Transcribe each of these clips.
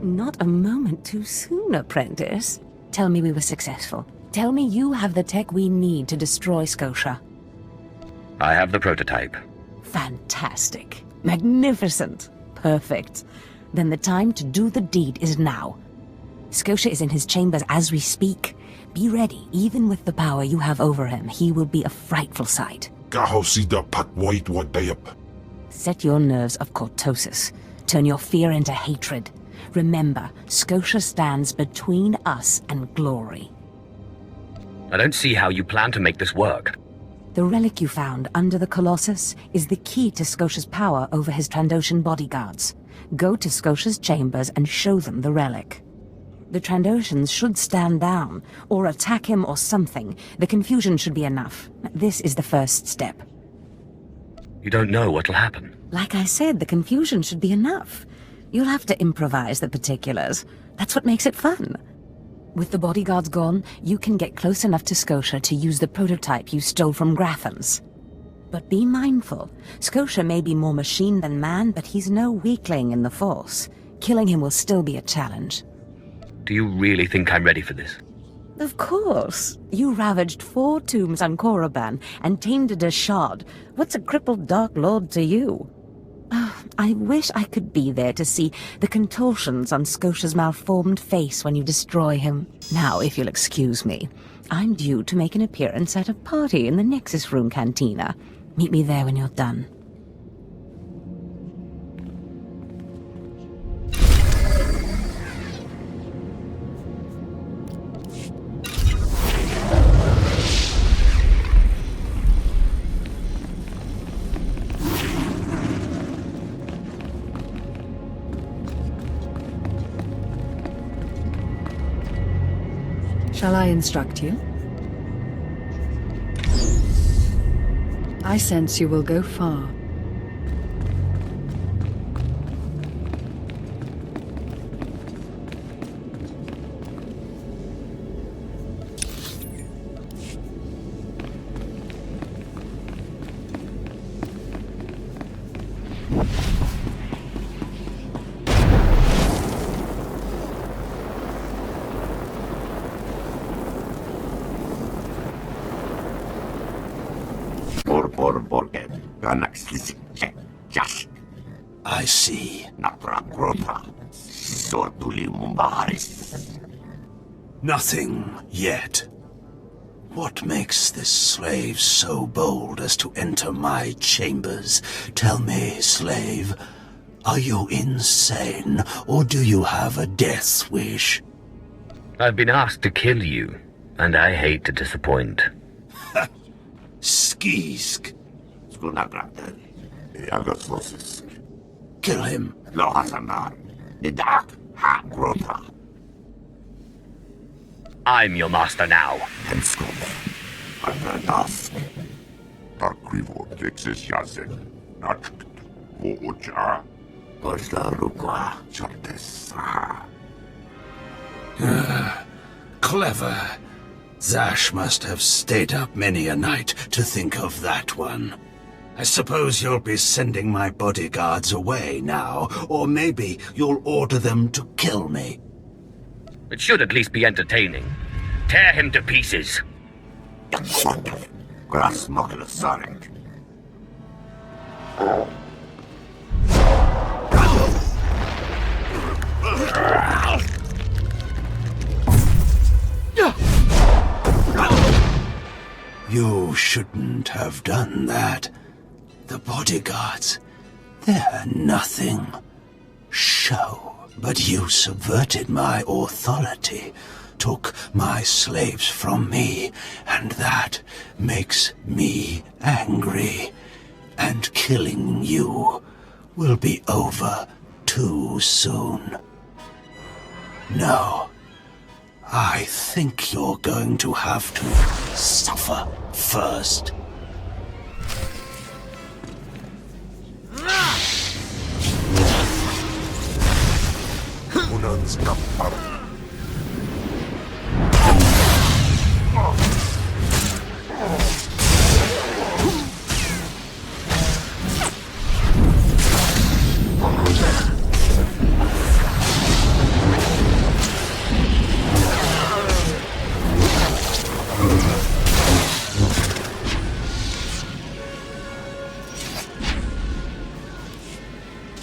Not a moment too soon, apprentice. Tell me we were successful. Tell me you have the tech we need to destroy Scotia. I have the prototype. Fantastic. Magnificent. Perfect. Then the time to do the deed is now. Scotia is in his chambers as we speak. Be ready. Even with the power you have over him, he will be a frightful sight. Set your nerves of cortosis. Turn your fear into hatred. Remember, Scotia stands between us and glory. I don't see how you plan to make this work. The relic you found under the Colossus is the key to Scotia's power over his Trandoshan bodyguards. Go to Scotia's chambers and show them the relic. The Trandoshans should stand down, or attack him or something. The confusion should be enough. This is the first step. You don't know what'll happen. Like I said, the confusion should be enough. You'll have to improvise the particulars. That's what makes it fun. With the bodyguards gone, you can get close enough to Scotia to use the prototype you stole from Grathans. But be mindful. Scotia may be more machine than man, but he's no weakling in the Force. Killing him will still be a challenge. Do you really think I'm ready for this? Of course. You ravaged 4 tombs on Korriban and tainted a shard. What's a crippled Dark Lord to you? Oh, I wish I could be there to see the contortions on Scotia's malformed face when you destroy him. Now, if you'll excuse me, I'm due to make an appearance at a party in the Nexus Room Cantina. Meet me there when you're done. Shall I instruct you? I sense you will go far. I see. Nothing yet. What makes this slave so bold as to enter my chambers? Tell me, slave, are you insane, or do you have a death wish? I've been asked to kill you, and I hate to disappoint. Skisk. Kill him. I'm your master now. Clever. Zash must have stayed up many a night to think of that one. I suppose you'll be sending my bodyguards away now, or maybe you'll order them to kill me. It should at least be entertaining. Tear him to pieces. You shouldn't have done that. The bodyguards, they're nothing. Show. But you subverted my authority, took my slaves from me, and that makes me angry. And killing you will be over too soon. No. I think you're going to have to suffer first.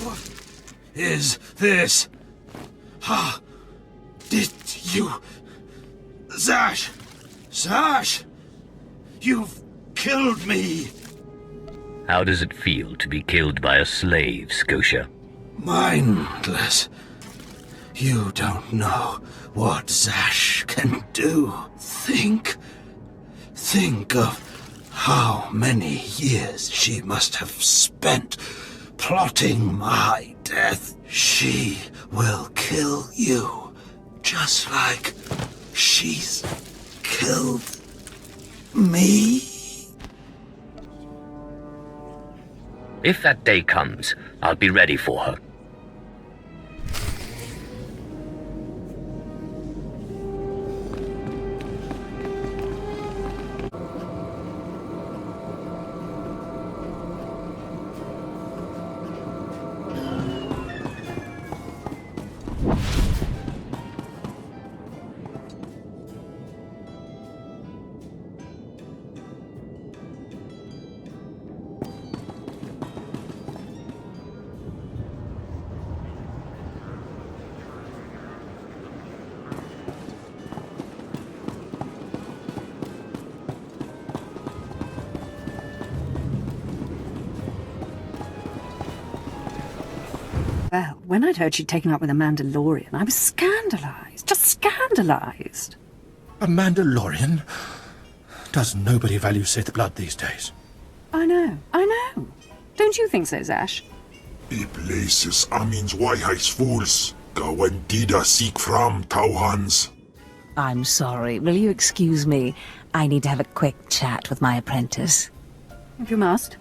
What is this? Ha! Did you... Zash! Zash! You've killed me! How does it feel to be killed by a slave, Scotia? Mindless. You don't know what Zash can do. Think of how many years she must have spent plotting my death. She will kill you, just like she's killed me. If that day comes, I'll be ready for her. Well, when I'd heard she'd taken up with a Mandalorian, I was scandalised. Just scandalised. A Mandalorian? Does nobody value Sith blood these days? I know. Don't you think so, Zash? Die places Amin's Waiheis fools. Gawendida seek from Tauhans. I'm sorry. Will you excuse me? I need to have a quick chat with my apprentice. If you must.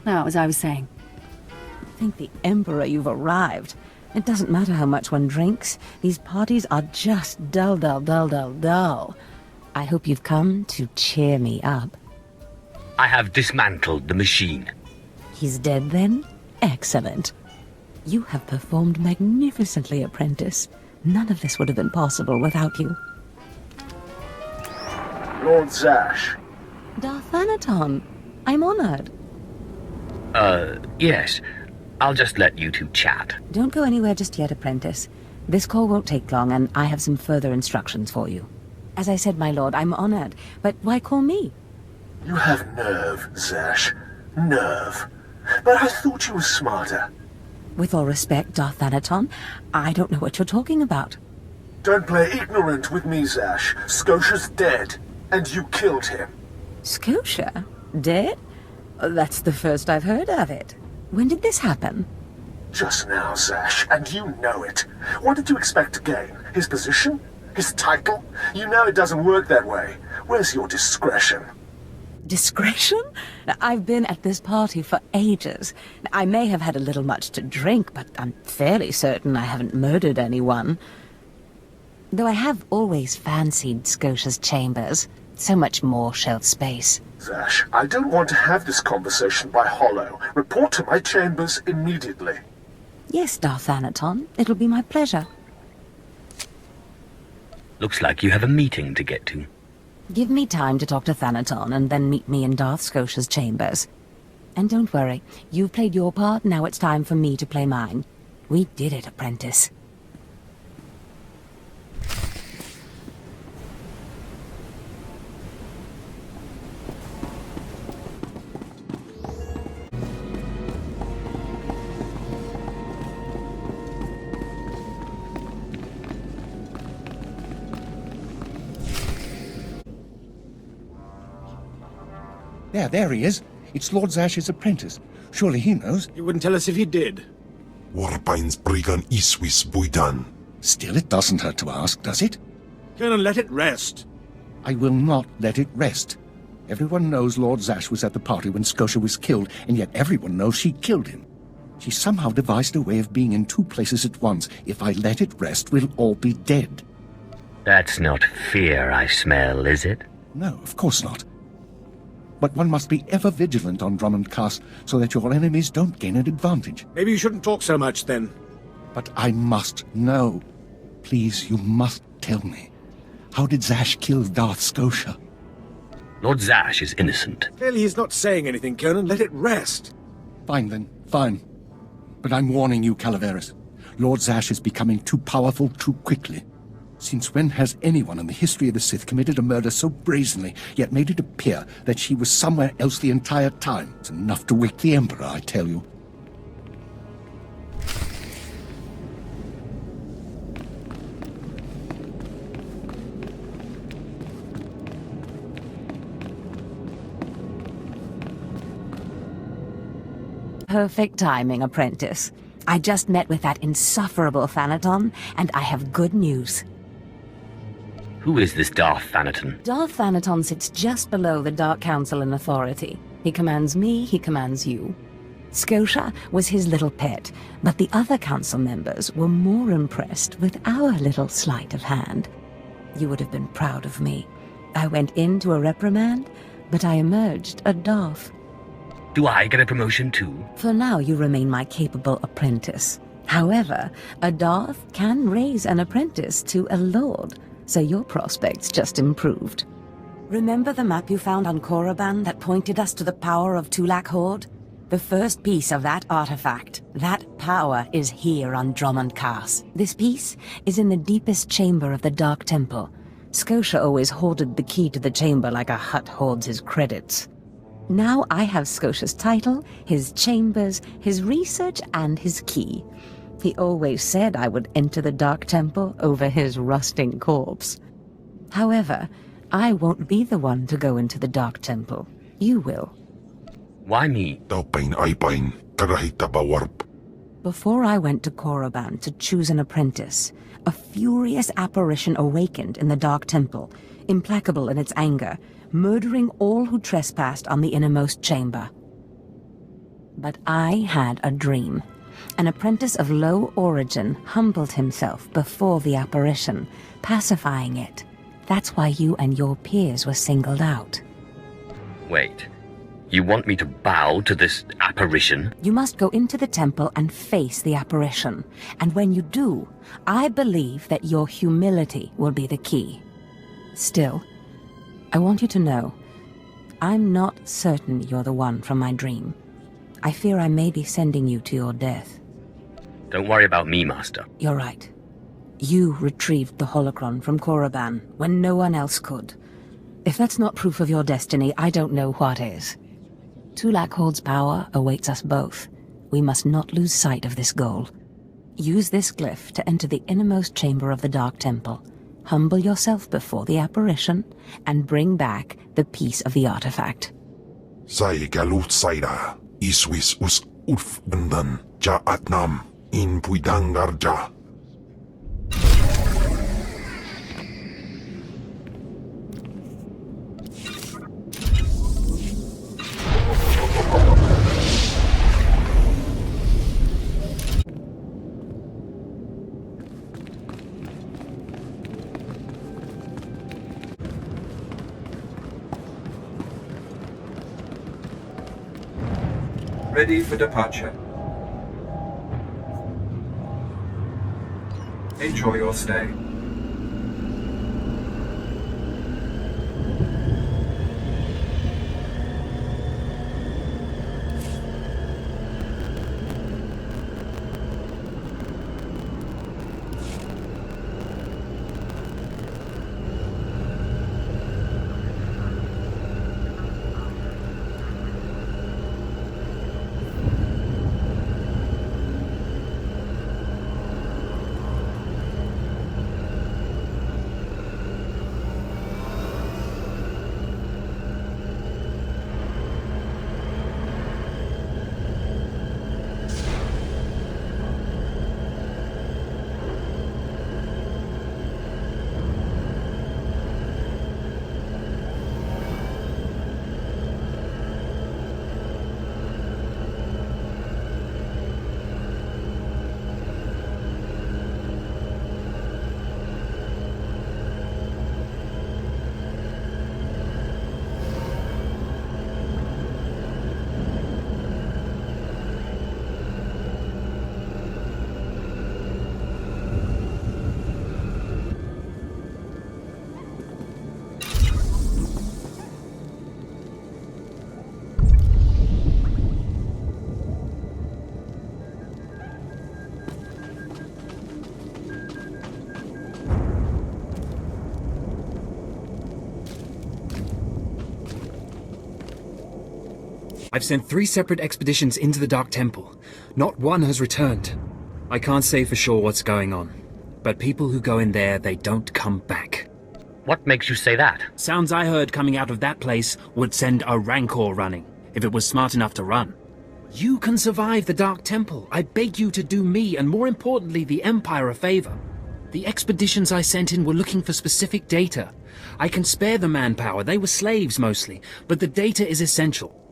Now, as I was saying, Thank the Emperor you've arrived. It doesn't matter how much one drinks. These parties are just dull, dull, dull, dull, dull. I hope you've come to cheer me up. I have dismantled the machine. He's dead then? Excellent. You have performed magnificently, apprentice. None of this would have been possible without you. Lord Zash. Darth Anaton, I'm honored. Yes. I'll just let you two chat. Don't go anywhere just yet, apprentice. This call won't take long, and I have some further instructions for you. As I said, my lord, I'm honored, but why call me? You have nerve, Zash. Nerve. But I thought you were smarter. With all respect, Darth Anaton, I don't know what you're talking about. Don't play ignorant with me, Zash. Scotia's dead, and you killed him. Scotia? Dead? That's the first I've heard of it. When did this happen? Just now, Zash, and you know it. What did you expect to gain? His position? His title? You know it doesn't work that way. Where's your discretion? Discretion? I've been at this party for ages. I may have had a little much to drink, but I'm fairly certain I haven't murdered anyone. Though I have always fancied Scotia's chambers. So much more shelf space. Zash, I don't want to have this conversation by hollow. Report to my chambers immediately. Yes, Darth Anaton. It'll be my pleasure. Looks like you have a meeting to get to. Give me time to talk to Thanaton, and then meet me in Darth Scotia's chambers. And don't worry, you've played your part, now it's time for me to play mine. We did it, apprentice. Yeah, there he is. It's Lord Zash's apprentice. Surely he knows. You wouldn't tell us if he did. Warbain's Brigan Iswis Buidan. Still, it doesn't hurt to ask, does it? Colonel, let it rest. I will not let it rest. Everyone knows Lord Zash was at the party when Scotia was killed, and yet everyone knows she killed him. She somehow devised a way of being in two places at once. If I let it rest, we'll all be dead. That's not fear I smell, is it? No, of course not. But one must be ever vigilant on Drummond Cass so that your enemies don't gain an advantage. Maybe you shouldn't talk so much, then. But I must know. Please, you must tell me. How did Zash kill Darth Scotia? Lord Zash is innocent. Clearly he's not saying anything, Colonel. Let it rest. Fine, then. Fine. But I'm warning you, Calaveras. Lord Zash is becoming too powerful too quickly. Since when has anyone in the history of the Sith committed a murder so brazenly, yet made it appear that she was somewhere else the entire time? It's enough to wake the Emperor, I tell you. Perfect timing, apprentice. I just met with that insufferable Thanaton, and I have good news. Who is this Darth Thanaton? Darth Thanaton sits just below the Dark Council in authority. He commands me, he commands you. Scotia was his little pet, but the other council members were more impressed with our little sleight of hand. You would have been proud of me. I went into a reprimand, but I emerged a Darth. Do I get a promotion too? For now, you remain my capable apprentice. However, a Darth can raise an apprentice to a lord, so your prospects just improved. Remember the map you found on Korriban that pointed us to the power of Tulak Horde? The first piece of that artifact, that power, is here on Drummond Cass. This piece is in the deepest chamber of the Dark Temple. Scotia always hoarded the key to the chamber like a Hutt hoards his credits. Now I have Scotia's title, his chambers, his research, and his key. He always said I would enter the Dark Temple over his rusting corpse. However, I won't be the one to go into the Dark Temple. You will. Why me? Before I went to Korriban to choose an apprentice, a furious apparition awakened in the Dark Temple, implacable in its anger, murdering all who trespassed on the innermost chamber. But I had a dream. An apprentice of low origin humbled himself before the apparition, pacifying it. That's why you and your peers were singled out. Wait. You want me to bow to this apparition? You must go into the temple and face the apparition. And when you do, I believe that your humility will be the key. Still, I want you to know, I'm not certain you're the one from my dream. I fear I may be sending you to your death. Don't worry about me, Master. You're right. You retrieved the holocron from Korriban when no one else could. If that's not proof of your destiny, I don't know what is. Tulak Horde's power awaits us both. We must not lose sight of this goal. Use this glyph to enter the innermost chamber of the Dark Temple. Humble yourself before the apparition, and bring back the piece of the artifact. Galut Saira, Iswis us Urf Bandan, Ja Atnam, In Puidangarja. Ready for departure. Enjoy your stay. I've sent 3 separate expeditions into the Dark Temple. Not one has returned. I can't say for sure what's going on, but people who go in there, they don't come back. What makes you say that? Sounds I heard coming out of that place would send a Rancor running, if it was smart enough to run. You can survive the Dark Temple. I beg you to do me, and more importantly, the Empire a favor. The expeditions I sent in were looking for specific data. I can spare the manpower, they were slaves mostly, but the data is essential.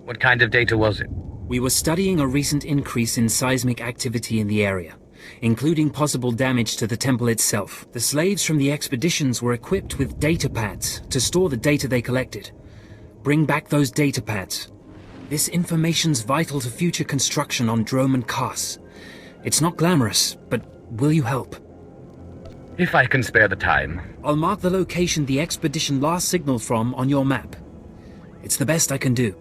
What kind of data was it? We were studying a recent increase in seismic activity in the area, including possible damage to the temple itself. The slaves from the expeditions were equipped with data pads to store the data they collected. Bring back those data pads. This information's vital to future construction on Drome and Kars. It's not glamorous, but will you help? If I can spare the time. I'll mark the location the expedition last signaled from on your map. It's the best I can do.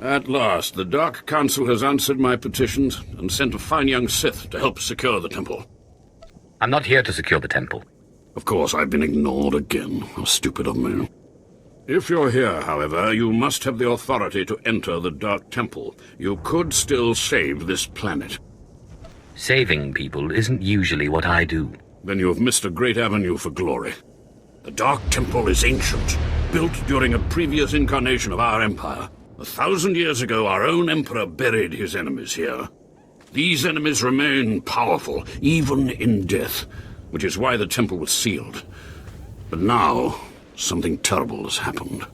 At last, the Dark Council has answered my petitions and sent a fine young Sith to help secure the temple. I'm not here to secure the temple. Of course, I've been ignored again. How stupid of me. If you're here, however, you must have the authority to enter the Dark Temple. You could still save this planet. Saving people isn't usually what I do. Then you have missed a great avenue for glory. The Dark Temple is ancient, built during a previous incarnation of our empire. 1,000 years ago, our own emperor buried his enemies here. These enemies remain powerful, even in death, which is why the temple was sealed. But now, something terrible has happened.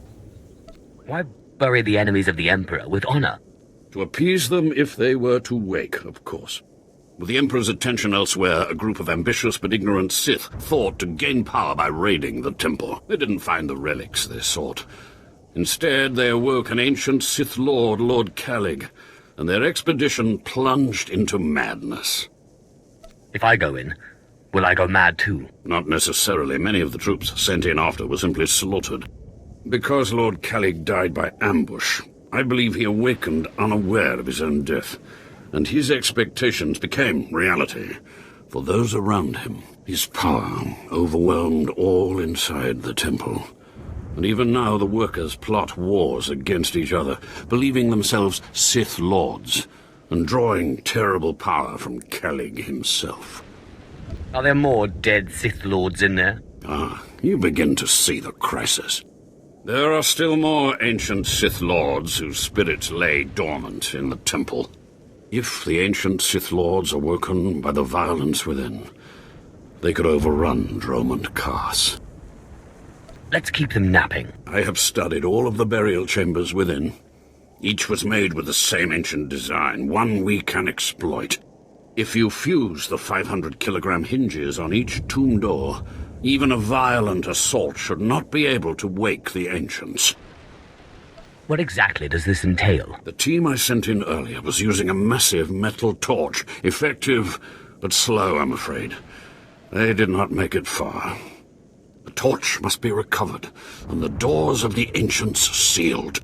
Why bury the enemies of the emperor with honor? To appease them if they were to wake, of course. With the emperor's attention elsewhere, a group of ambitious but ignorant Sith thought to gain power by raiding the temple. They didn't find the relics they sought. Instead, they awoke an ancient Sith Lord, Lord Calig, and their expedition plunged into madness. If I go in, will I go mad too? Not necessarily. Many of the troops sent in after were simply slaughtered. Because Lord Calig died by ambush, I believe he awakened unaware of his own death, and his expectations became reality for those around him. His power overwhelmed all inside the temple. And even now the workers plot wars against each other, believing themselves Sith Lords, and drawing terrible power from Calig himself. Are there more dead Sith Lords in there? Ah, you begin to see the crisis. There are still more ancient Sith Lords whose spirits lay dormant in the temple. If the ancient Sith Lords are woken by the violence within, they could overrun Drome and Kars. Let's keep them napping. I have studied all of the burial chambers within. Each was made with the same ancient design, one we can exploit. If you fuse the 500-kilogram hinges on each tomb door, even a violent assault should not be able to wake the ancients. What exactly does this entail? The team I sent in earlier was using a massive metal torch. Effective, but slow, I'm afraid. They did not make it far. The torch must be recovered, and the doors of the ancients sealed.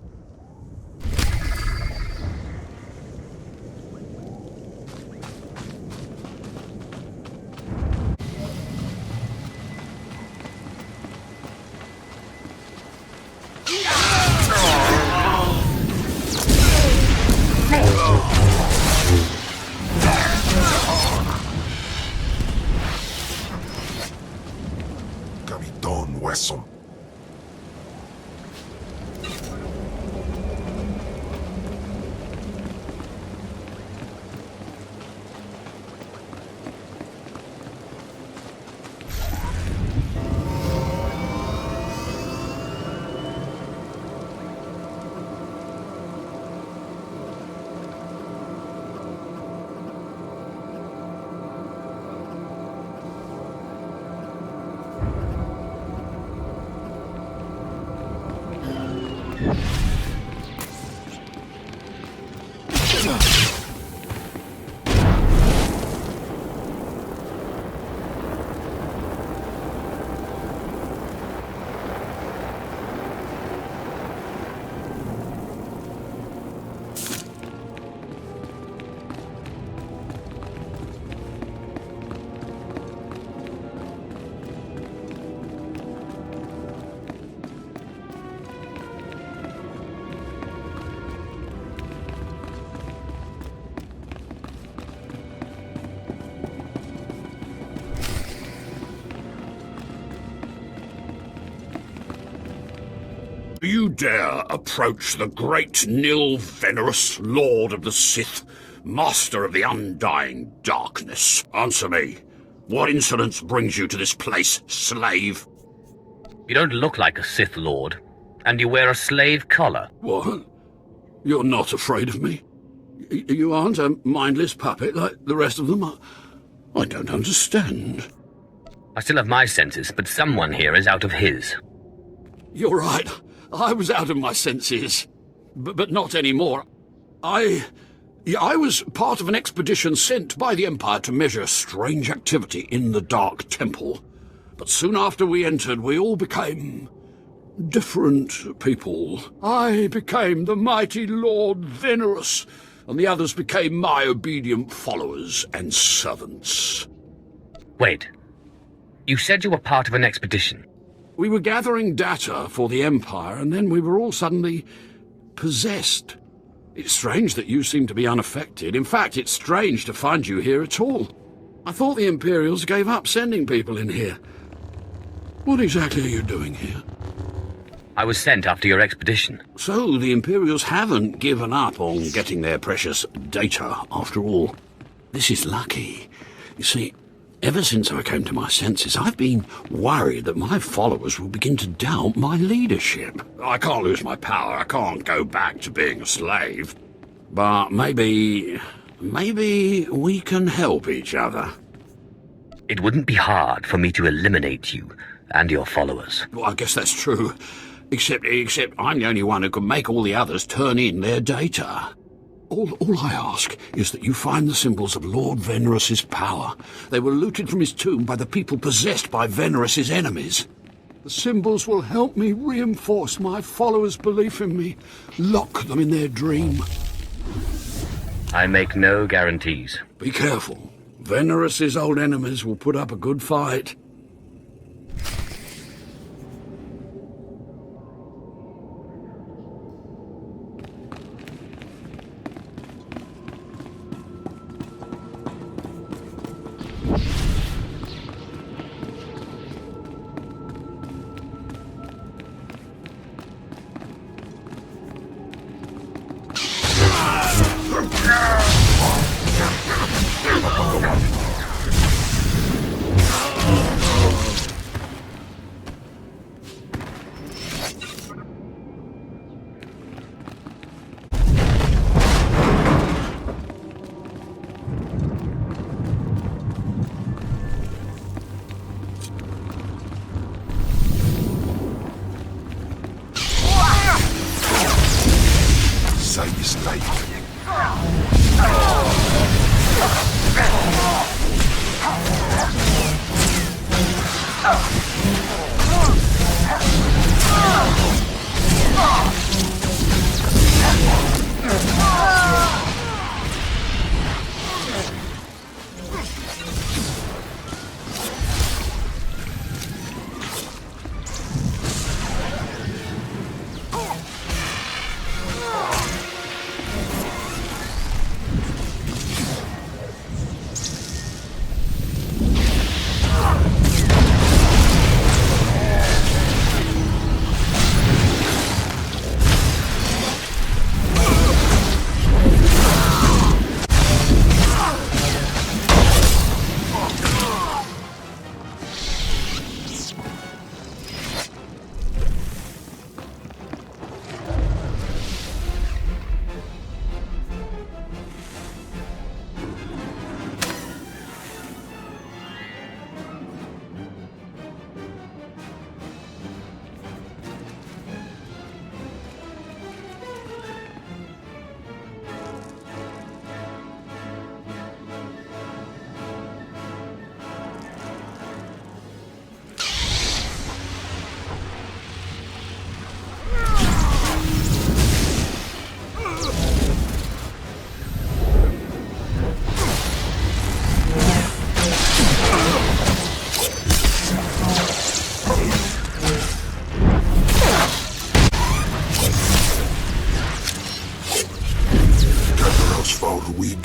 Capitán Wesson, You dare approach the great Nil Venerus, Lord of the Sith, Master of the Undying Darkness. Answer me. What insolence brings you to this place, slave? You don't look like a Sith Lord, and you wear a slave collar. What? You're not afraid of me? You aren't a mindless puppet like the rest of them? I don't understand. I still have my senses, but someone here is out of his. You're right. I was out of my senses. But not anymore. I was part of an expedition sent by the Empire to measure strange activity in the Dark Temple. But soon after we entered, we all became different people. I became the mighty Lord Venerus, and the others became my obedient followers and servants. Wait. You said you were part of an expedition. We were gathering data for the Empire, and then we were all suddenly possessed. It's strange that you seem to be unaffected. In fact, it's strange to find you here at all. I thought the Imperials gave up sending people in here. What exactly are you doing here? I was sent after your expedition. So the Imperials haven't given up on getting their precious data, after all. This is lucky. You see, ever since I came to my senses, I've been worried that my followers will begin to doubt my leadership. I can't lose my power. I can't go back to being a slave. But maybe we can help each other. It wouldn't be hard for me to eliminate you and your followers. Well, I guess that's true. Except I'm the only one who can make all the others turn in their data. All I ask is that you find the symbols of Lord Venerus's power. They were looted from his tomb by the people possessed by Venerus's enemies. The symbols will help me reinforce my followers' belief in me, lock them in their dream. I make no guarantees. Be careful. Venerus's old enemies will put up a good fight. was for weak.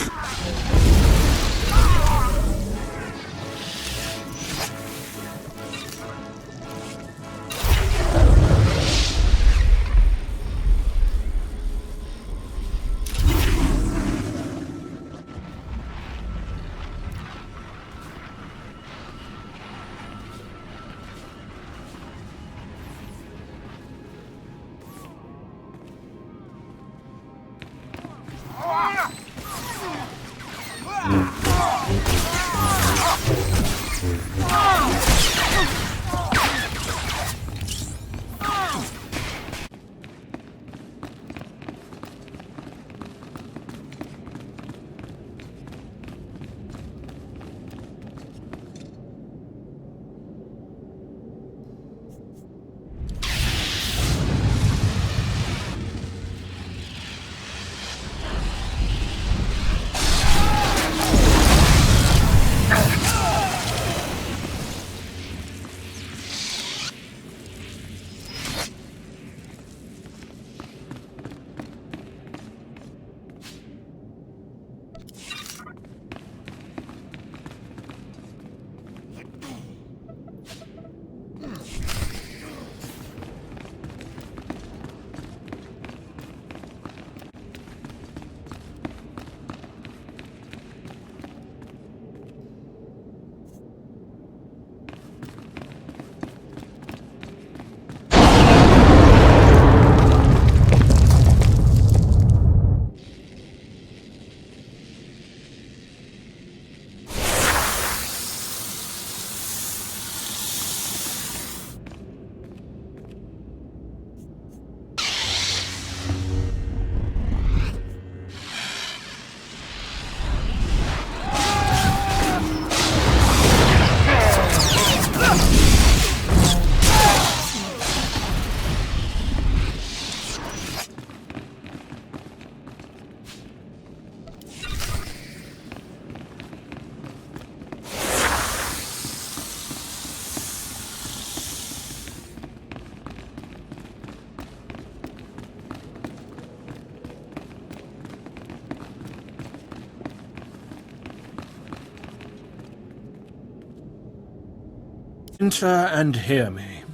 Enter and hear me.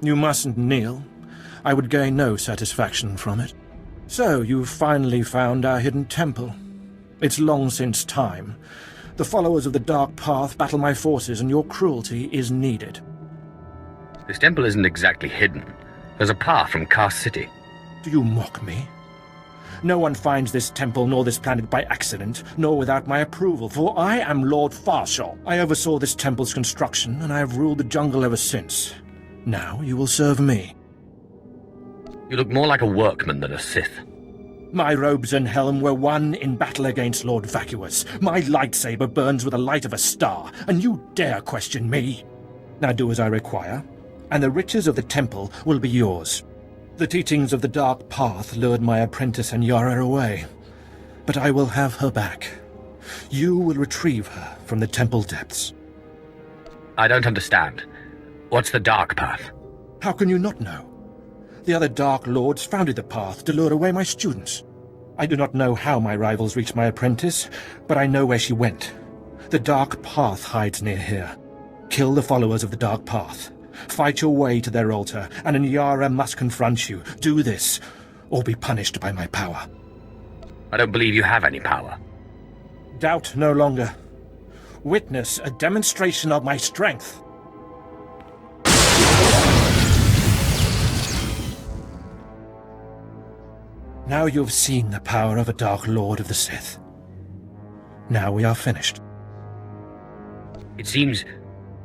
You mustn't kneel. I would gain no satisfaction from it. So, you've finally found our hidden temple. It's long since time. The followers of the Dark Path battle my forces, and your cruelty is needed. This temple isn't exactly hidden. There's a path from Kast City. Do you mock me? No one finds this temple nor this planet by accident, nor without my approval, for I am Lord Farshal. I oversaw this temple's construction, and I have ruled the jungle ever since. Now you will serve me. You look more like a workman than a Sith. My robes and helm were won in battle against Lord Vacuous. My lightsaber burns with the light of a star, and you dare question me? Now do as I require, and the riches of the temple will be yours. The teachings of the Dark Path lured my apprentice Anyara away, but I will have her back. You will retrieve her from the temple depths. I don't understand. What's the Dark Path? How can you not know? The other Dark Lords founded the Path to lure away my students. I do not know how my rivals reached my apprentice, but I know where she went. The Dark Path hides near here. Kill the followers of the Dark Path. Fight your way to their altar, and Anyara must confront you. Do this, or be punished by my power. I don't believe you have any power. Doubt no longer. Witness a demonstration of my strength. Now you have seen the power of a Dark Lord of the Sith. Now we are finished. It seems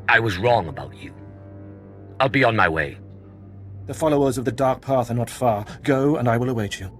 I was wrong about you. I'll be on my way. The followers of the Dark Path are not far. Go, and I will await you.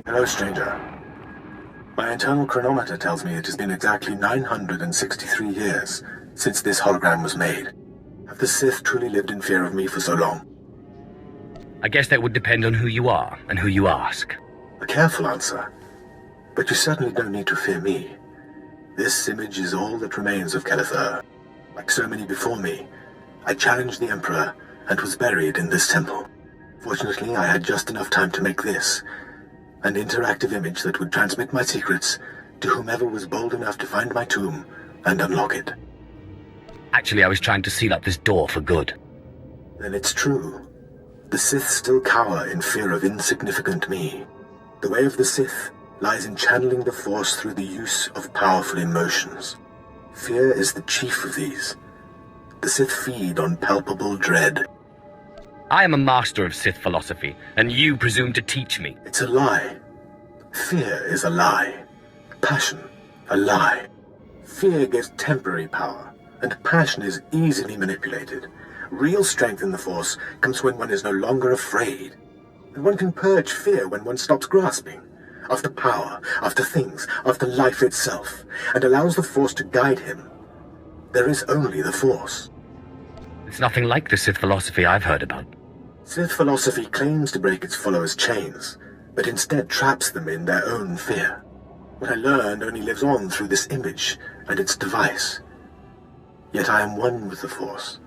Hello, stranger. My internal chronometer tells me it has been exactly 963 years since this hologram was made. Have the Sith truly lived in fear of me for so long? I guess that would depend on who you are and who you ask. A careful answer. But you certainly don't need to fear me. This image is all that remains of Kelethur. Like so many before me, I challenged the Emperor and was buried in this temple. Fortunately, I had just enough time to make this, an interactive image that would transmit my secrets to whomever was bold enough to find my tomb and unlock it. Actually, I was trying to seal up this door for good. Then it's true. The Sith still cower in fear of insignificant me. The way of the Sith lies in channeling the Force through the use of powerful emotions. Fear is the chief of these. The Sith feed on palpable dread. I am a master of Sith philosophy, and you presume to teach me. It's a lie. Fear is a lie. Passion, a lie. Fear gives temporary power, and passion is easily manipulated. Real strength in the Force comes when one is no longer afraid. And one can purge fear when one stops grasping. After power, after things, after life itself, and allows the Force to guide him. There is only the Force. It's nothing like the Sith philosophy I've heard about. Sith philosophy claims to break its followers' chains, but instead traps them in their own fear. What I learned only lives on through this image and its device. Yet I am one with the Force,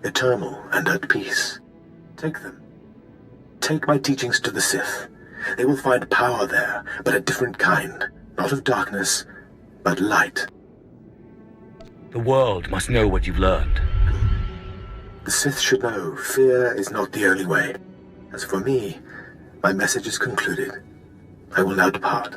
eternal and at peace. Take them. Take my teachings to the Sith. They will find power there, but a different kind. Not of darkness, but light. The world must know what you've learned. The Sith should know fear is not the only way. As for me, my message is concluded. I will now depart.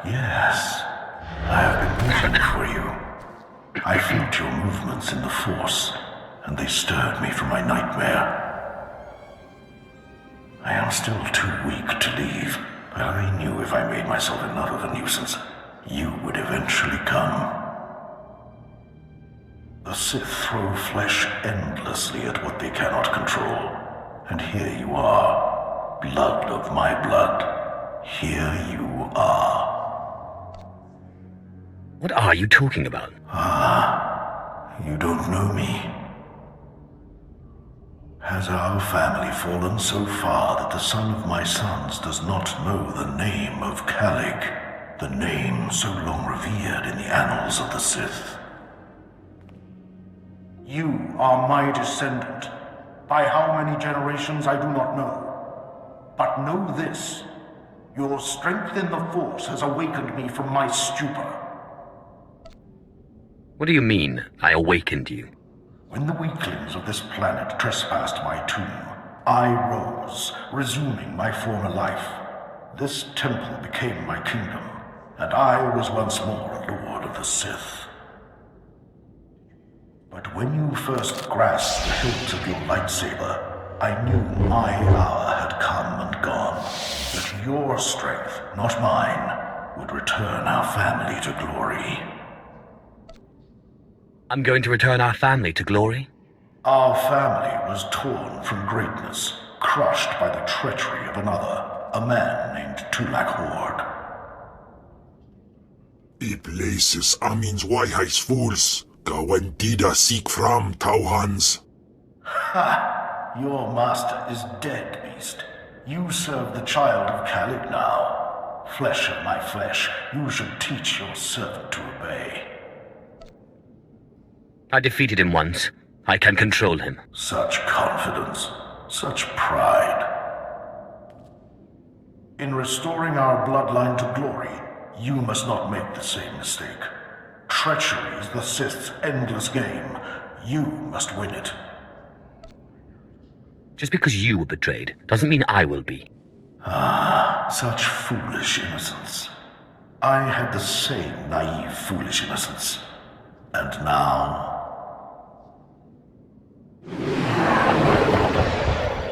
Yes. I have been waiting for you. I felt your movements in the Force, and they stirred me from my nightmare. I am still too weak to leave, but I knew if I made myself enough of a nuisance, you would eventually come. The Sith throw flesh endlessly at what they cannot control. And here you are, blood of my blood. Here you are. What are you talking about? You don't know me. Has our family fallen so far that the son of my sons does not know the name of Calig, the name so long revered in the annals of the Sith? You are my descendant. By how many generations I do not know. But know this, your strength in the Force has awakened me from my stupor. What do you mean, I awakened you? When the weaklings of this planet trespassed my tomb, I rose, resuming my former life. This temple became my kingdom, and I was once more a Lord of the Sith. But when you first grasped the hilt of your lightsaber, I knew my hour had come and gone. That your strength, not mine, would return our family to glory. I'm going to return our family to glory? Our family was torn from greatness, crushed by the treachery of another, a man named Tulak Hord. I places amins wajhais fools, gawen dida seek from Tauhans. Ha! Your master is dead, beast. You serve the child of Calig now. Flesh of my flesh, you should teach your servant to obey. I defeated him once. I can control him. Such confidence, such pride. In restoring our bloodline to glory, you must not make the same mistake. Treachery is the Sith's endless game. You must win it. Just because you were betrayed doesn't mean I will be. Ah, such foolish innocence. I had the same naive, foolish innocence. And now...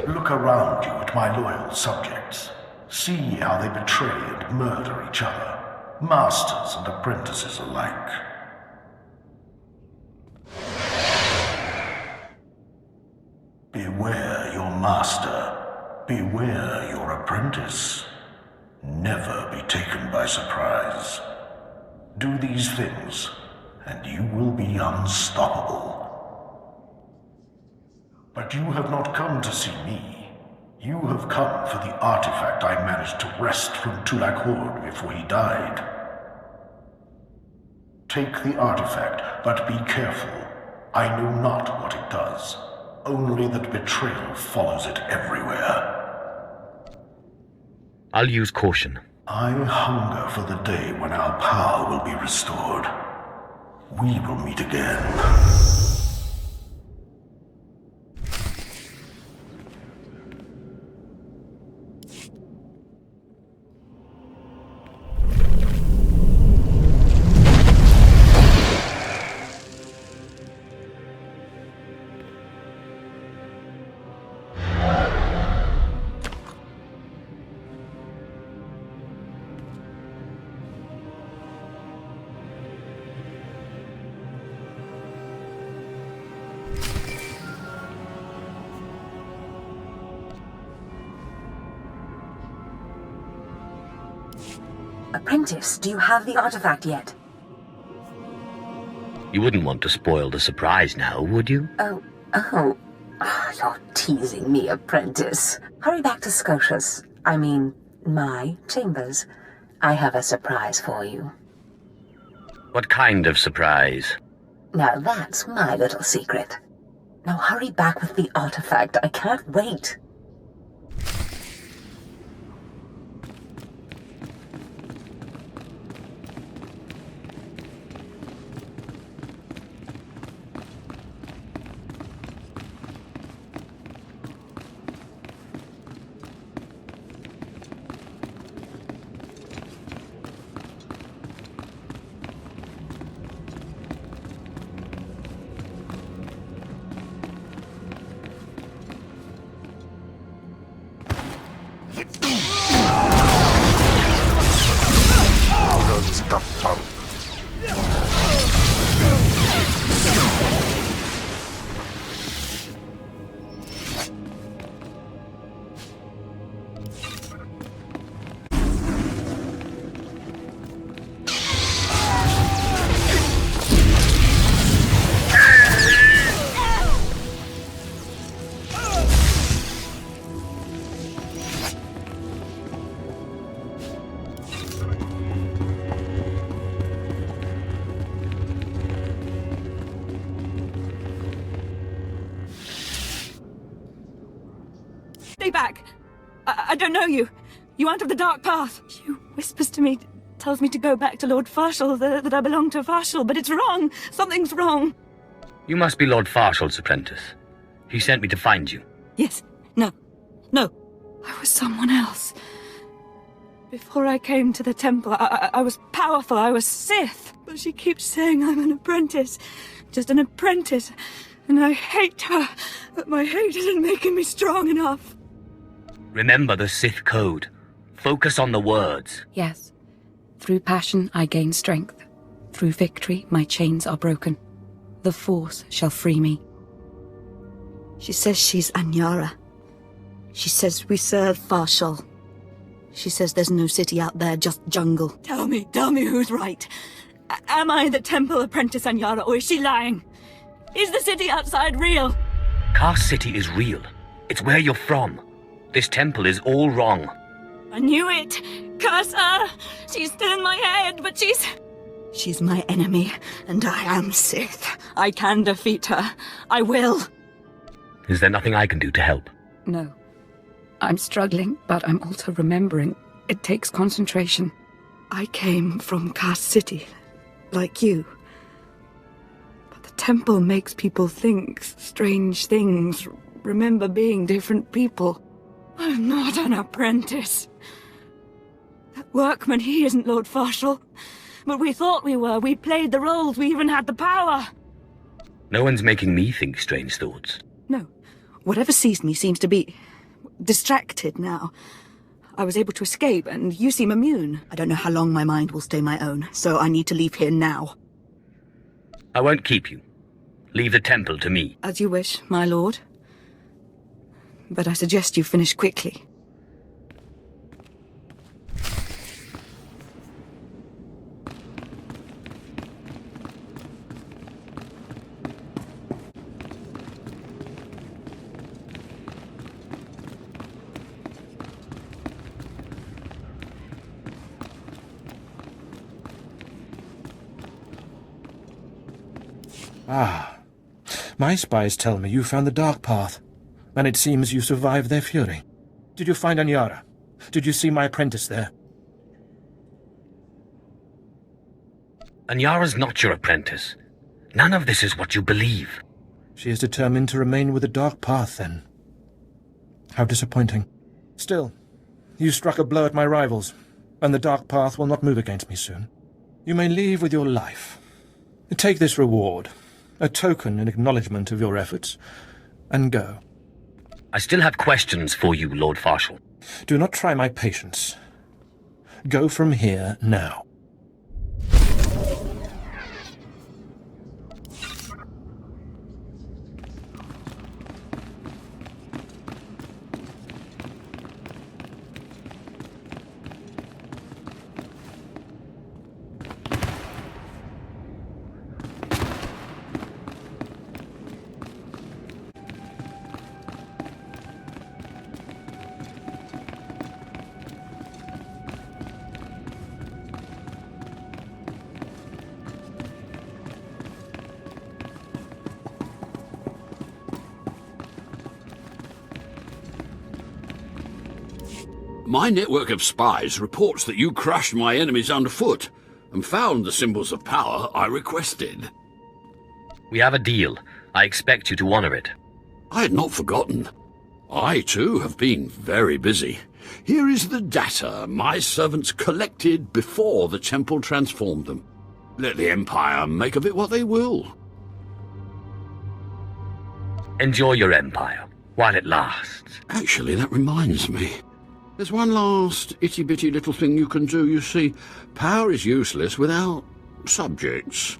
Look around you at my loyal subjects. See how they betray and murder each other, masters and apprentices alike. Beware your master. Beware your apprentice. Never be taken by surprise. Do these things, and you will be unstoppable. But you have not come to see me. You have come for the artifact I managed to wrest from Tulak Hord before he died. Take the artifact, but be careful. I know not what it does. Only that betrayal follows it everywhere. I'll use caution. I hunger for the day when our power will be restored. We will meet again. Apprentice, do you have the artifact yet? You wouldn't want to spoil the surprise now, would you? Oh, you're teasing me, Apprentice. Hurry back to Scotia's. I mean, my chambers. I have a surprise for you. What kind of surprise? Now that's my little secret. Now hurry back with the artifact. I can't wait. I don't know you. You aren't of the Dark Path. She whispers to me, tells me to go back to Lord Farshall, that I belong to Farshall, but it's wrong. Something's wrong. You must be Lord Farshall's apprentice. He sent me to find you. Yes. No. I was someone else. Before I came to the temple, I was powerful, I was Sith. But she keeps saying I'm an apprentice. Just an apprentice. And I hate her. But my hate isn't making me strong enough. Remember the Sith code. Focus on the words. Yes. Through passion I gain strength. Through victory my chains are broken. The Force shall free me. She says she's Anyara. She says we serve Farshall. She says there's no city out there, just jungle. Tell me who's right. Am I the temple apprentice Anyara, or is she lying? Is the city outside real? Karst City is real. It's where you're from. This temple is all wrong. I knew it. Curse her. She's still in my head, but she's my enemy, and I am Sith. I can defeat her. I will. Is there nothing I can do to help? No. I'm struggling, but I'm also remembering. It takes concentration. I came from Karst City, like you. But the temple makes people think strange things, remember being different people. I'm not an apprentice. That workman, he isn't Lord Farshall. But we thought we were. We played the roles. We even had the power. No one's making me think strange thoughts. No. Whatever seized me seems to be distracted now. I was able to escape, and you seem immune. I don't know how long my mind will stay my own, so I need to leave here now. I won't keep you. Leave the temple to me. As you wish, my lord. But I suggest you finish quickly. Ah, my spies tell me you found the Dark Path, and it seems you survived their fury. Did you find Anyara? Did you see my apprentice there? Anyara's not your apprentice. None of this is what you believe. She is determined to remain with the Dark Path, then. How disappointing. Still, you struck a blow at my rivals, and the Dark Path will not move against me soon. You may leave with your life. Take this reward, a token in acknowledgement of your efforts, and go. I still have questions for you, Lord Farshall. Do not try my patience. Go from here now. My network of spies reports that you crushed my enemies underfoot and found the symbols of power I requested. We have a deal. I expect you to honor it. I had not forgotten. I, too, have been very busy. Here is the data my servants collected before the temple transformed them. Let the Empire make of it what they will. Enjoy your empire, while it lasts. Actually, that reminds me. There's one last itty-bitty little thing you can do. You see, power is useless without subjects.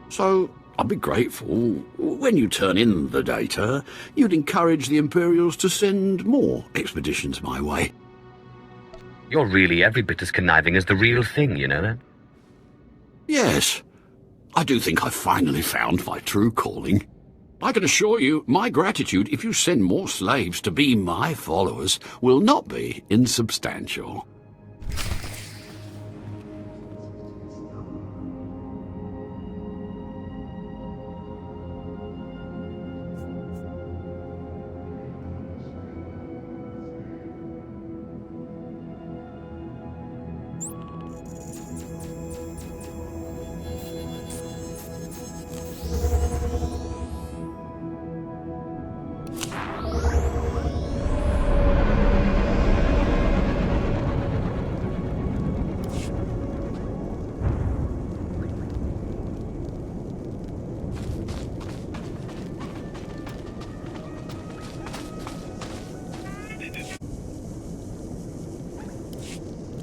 So I'd be grateful when you turn in the data, you'd encourage the Imperials to send more expeditions my way. You're really every bit as conniving as the real thing, you know that? Yes, I do think I've finally found my true calling. I can assure you, my gratitude if you send more slaves to be my followers will not be insubstantial.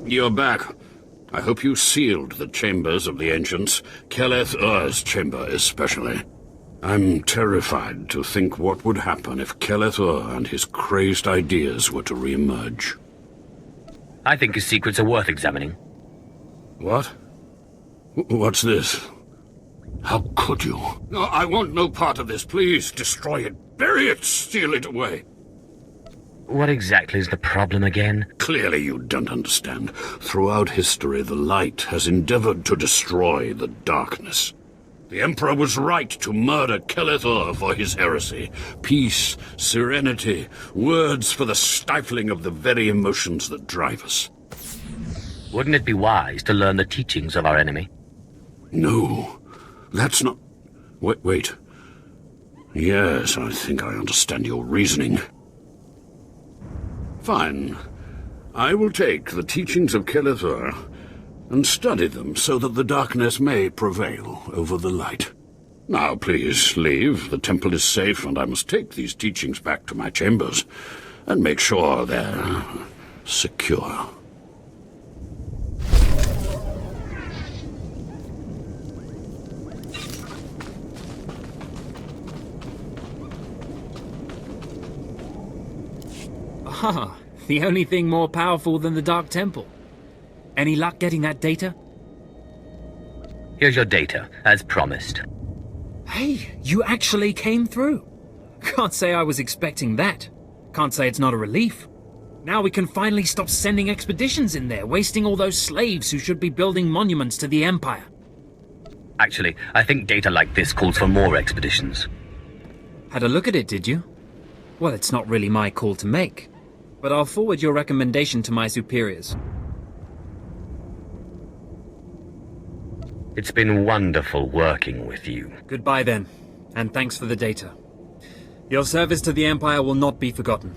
You're back. I hope you sealed the chambers of the ancients, Keleth Ur's chamber especially. I'm terrified to think what would happen if Keleth Ur and his crazed ideas were to re-emerge. I think his secrets are worth examining. What? What's this? How could you? No, I want no part of this. Please, destroy it. Bury it. Steal it away. What exactly is the problem again? Clearly you don't understand. Throughout history, the light has endeavored to destroy the darkness. The Emperor was right to murder Keleth Ur for his heresy. Peace, serenity, words for the stifling of the very emotions that drive us. Wouldn't it be wise to learn the teachings of our enemy? No, that's not... Wait. Yes, I think I understand your reasoning. Fine. I will take the teachings of Keleth Ur and study them so that the darkness may prevail over the light. Now, please, leave. The temple is safe, and I must take these teachings back to my chambers and make sure they're secure. Ah, the only thing more powerful than the Dark Temple. Any luck getting that data? Here's your data, as promised. Hey, you actually came through. Can't say I was expecting that. Can't say it's not a relief. Now we can finally stop sending expeditions in there, wasting all those slaves who should be building monuments to the Empire. Actually, I think data like this calls for more expeditions. Had a look at it, did you? Well, it's not really my call to make. But I'll forward your recommendation to my superiors. It's been wonderful working with you. Goodbye then, and thanks for the data. Your service to the Empire will not be forgotten.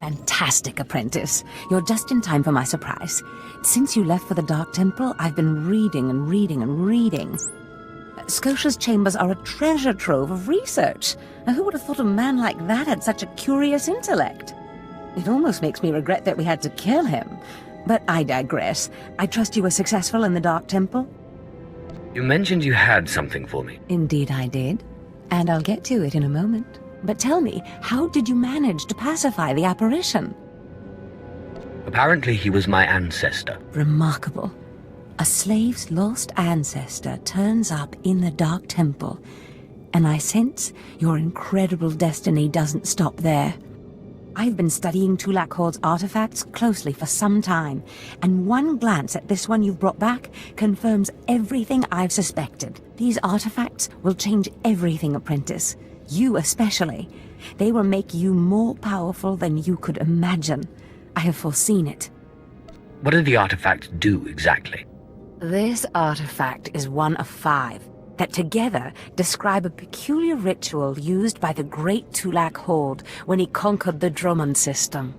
Fantastic, apprentice. You're just in time for my surprise. Since you left for the Dark Temple, I've been reading and reading and reading. Scotia's chambers are a treasure trove of research. Now, who would have thought a man like that had such a curious intellect? It almost makes me regret that we had to kill him. But I digress. I trust you were successful in the Dark Temple? You mentioned you had something for me. Indeed I did. And I'll get to it in a moment. But tell me, how did you manage to pacify the apparition? Apparently he was my ancestor. Remarkable. A slave's lost ancestor turns up in the Dark Temple, and I sense your incredible destiny doesn't stop there. I've been studying Tulak Horde's artifacts closely for some time, and one glance at this one you've brought back confirms everything I've suspected. These artifacts will change everything, apprentice. You especially. They will make you more powerful than you could imagine. I have foreseen it. What do the artifacts do exactly? This artifact is one of 5 that together describe a peculiar ritual used by the great Tulak Horde when he conquered the Drummond system.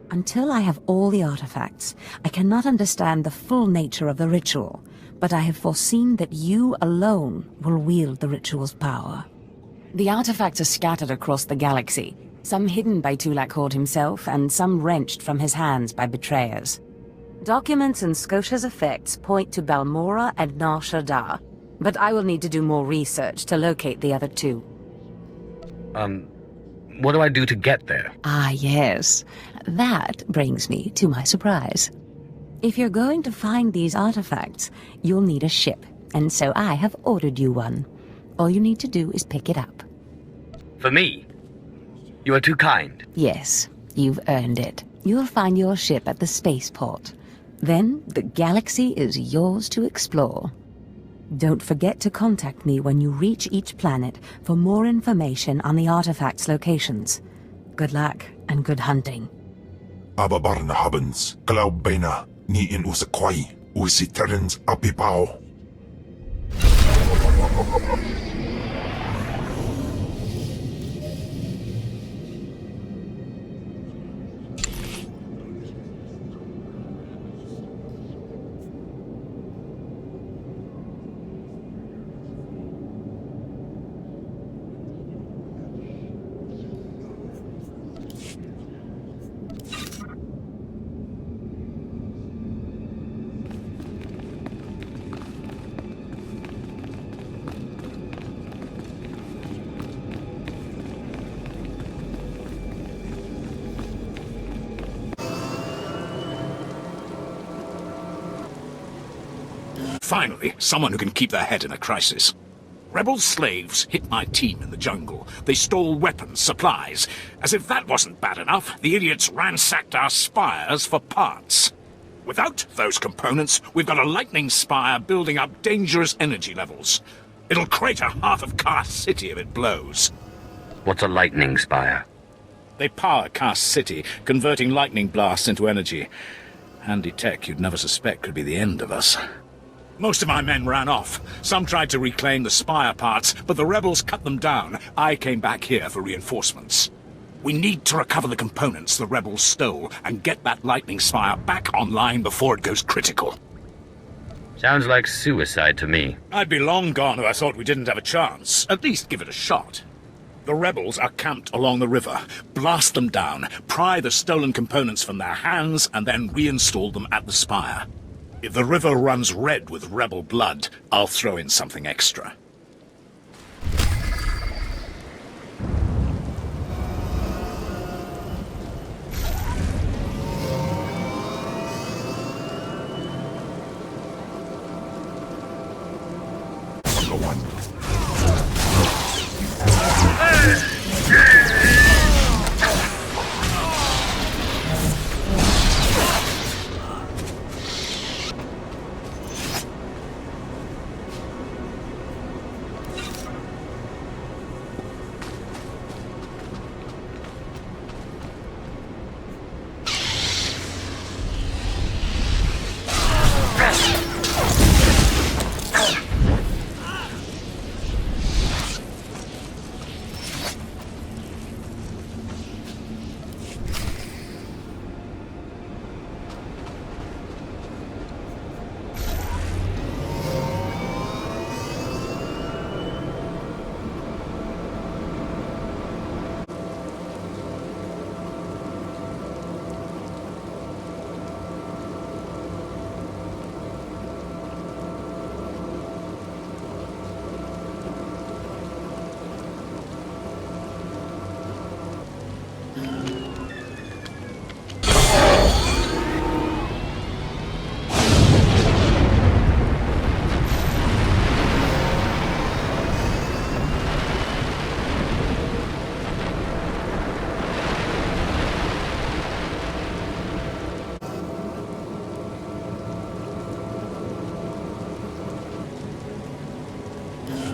Until I have all the artifacts, I cannot understand the full nature of the ritual, but I have foreseen that you alone will wield the ritual's power. The artifacts are scattered across the galaxy, some hidden by Tulak Horde himself, and some wrenched from his hands by betrayers. Documents and Scotia's effects point to Balmora and Nar Shaddaa, but I will need to do more research to locate the other two. What do I do to get there? Ah, yes. That brings me to my surprise. If you're going to find these artifacts, you'll need a ship, and so I have ordered you one. All you need to do is pick it up. For me? You are too kind. Yes, you've earned it. You'll find your ship at the spaceport. Then the galaxy is yours to explore. Don't forget to contact me when you reach each planet for more information on the artifacts' locations. Good luck and good hunting. Ababarna habens, Glaubena, ni in usakwai, usiterens apipao. Finally, someone who can keep their head in a crisis. Rebel slaves hit my team in the jungle. They stole weapons, supplies. As if that wasn't bad enough, the idiots ransacked our spires for parts. Without those components, we've got a lightning spire building up dangerous energy levels. It'll crater half of Kast City if it blows. What's a lightning spire? They power Kast City, converting lightning blasts into energy. Handy tech you'd never suspect could be the end of us. Most of my men ran off. Some tried to reclaim the spire parts, but the rebels cut them down. I came back here for reinforcements. We need to recover the components the rebels stole and get that lightning spire back online before it goes critical. Sounds like suicide to me. I'd be long gone if I thought we didn't have a chance. At least give it a shot. The rebels are camped along the river. Blast them down, pry the stolen components from their hands, and then reinstall them at the spire. If the river runs red with rebel blood, I'll throw in something extra.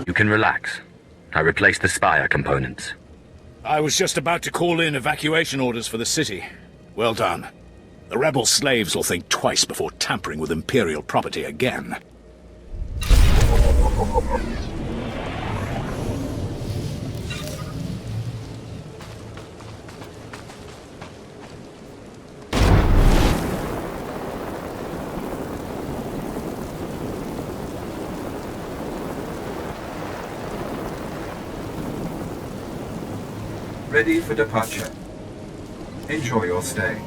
You can relax. I replaced the spire components. I was just about to call in evacuation orders for the city. Well done. The rebel slaves will think twice before tampering with Imperial property again. Ready for departure. Enjoy your stay.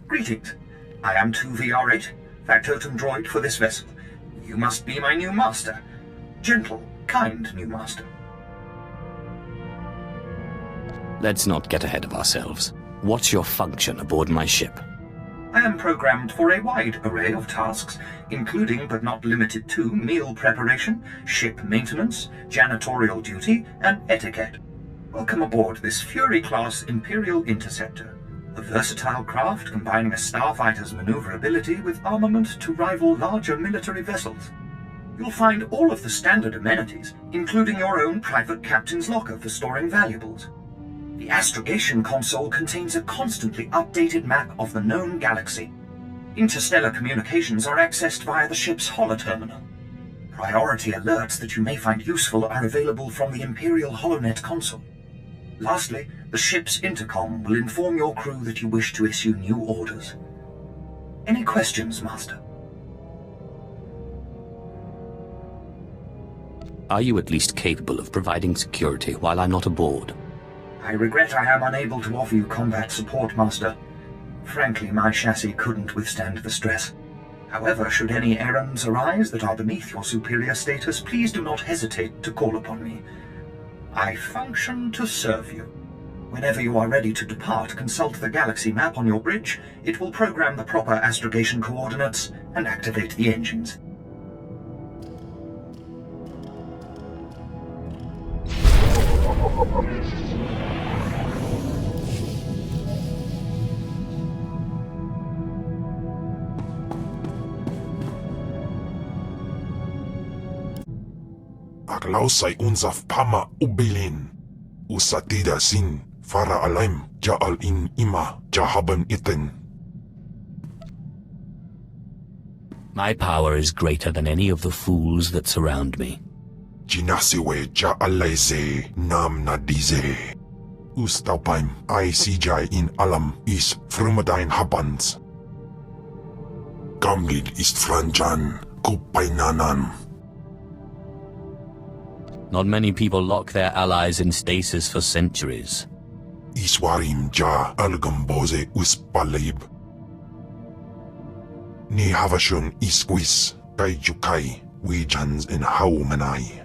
Greetings. I am 2VR8, factotum droid for this vessel. You must be my new master. Gentle, kind new master. Let's not get ahead of ourselves. What's your function aboard my ship? I am programmed for a wide array of tasks, including but not limited to meal preparation, ship maintenance, janitorial duty, and etiquette. Welcome aboard this Fury-class Imperial Interceptor, a versatile craft combining a starfighter's maneuverability with armament to rival larger military vessels. You'll find all of the standard amenities, including your own private captain's locker for storing valuables. The astrogation console contains a constantly updated map of the known galaxy. Interstellar communications are accessed via the ship's holoterminal. Priority alerts that you may find useful are available from the Imperial HoloNet console. Lastly, the ship's intercom will inform your crew that you wish to issue new orders. Any questions, Master? Are you at least capable of providing security while I'm not aboard? I regret I am unable to offer you combat support, Master. Frankly, my chassis couldn't withstand the stress. However, should any errands arise that are beneath your superior status, please do not hesitate to call upon me. I function to serve you. Whenever you are ready to depart, consult the galaxy map on your bridge. It will program the proper astrogation coordinates and activate the engines. Aglausay unsaf pama ubilin. Usatida sin fara alaim jaal in ima jahaban iten. My power is greater than any of the fools that surround me. Jinasiwe jaalaize nam nadize. Ustaupaim I sijai in alam is frumadine habans. Gamlid ist franjan kupainanan. Not many people lock their allies in stasis for centuries. Iswarim ja algamboze uspalib. Ni havashun isquis kai jukai wijans in haumanai.